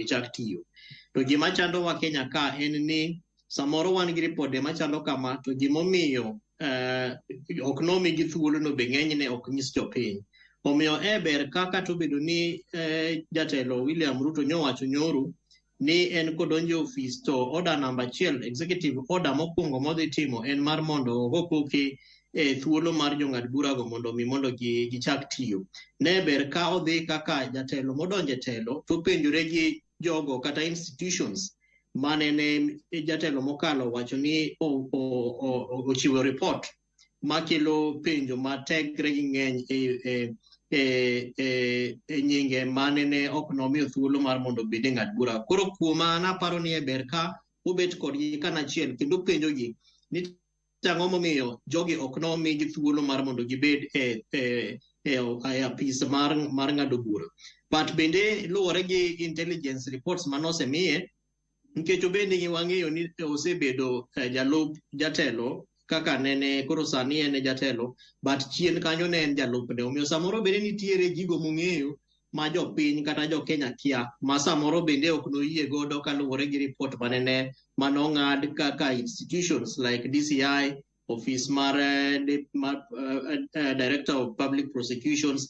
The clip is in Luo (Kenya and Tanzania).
gichak tiyo. To gima chando wa Kenya ka en ni samoro wan gi ripode machalo kama to gimomiyo ok nomi gi thuolo no be ng'enyne ok nyis jopiny. Omiyo ber kaka to bedo ni jatelo William Ruto nyowacho nyoro ni en kodonjo ofis to order number 1 executive order mokwongo modhi timo en mar mondo ogokoke thuolo mar jong'ad bura go mondo gichak tiyo. Ne ber ka odhi kaka jatelo modonje telo to penjore gi jogo kata institutions mane ne jatelo mokalo wacho ni ochiwo report makelo penjo mategre gi ng'eny nyinge mane ne ok nomiyo thuolo mar mondo bede ng'ad bura. Koro kuoma naparo ni ber ka ubet kodgi kanachiel kendo penjogi ni tang'o momiyo jogi ok nomi gi thuolo mar mondo gibed apis mar ng'ado bura. But bende luwore gi intelligence reports manosemiye nikech obende wang'eyo ni osebedo jalup jatelo kaka nene koro sani en jatelo but chien kanyo ne en jalupne. Omiyo samoro bende nitiere gigo mong'eyo ma jopiny kata jo Kenya kia ma samoro bende ok noyie godo kaluwore gi report manong'ad kaka institutions like DCI, office mar Director of Public Prosecutions.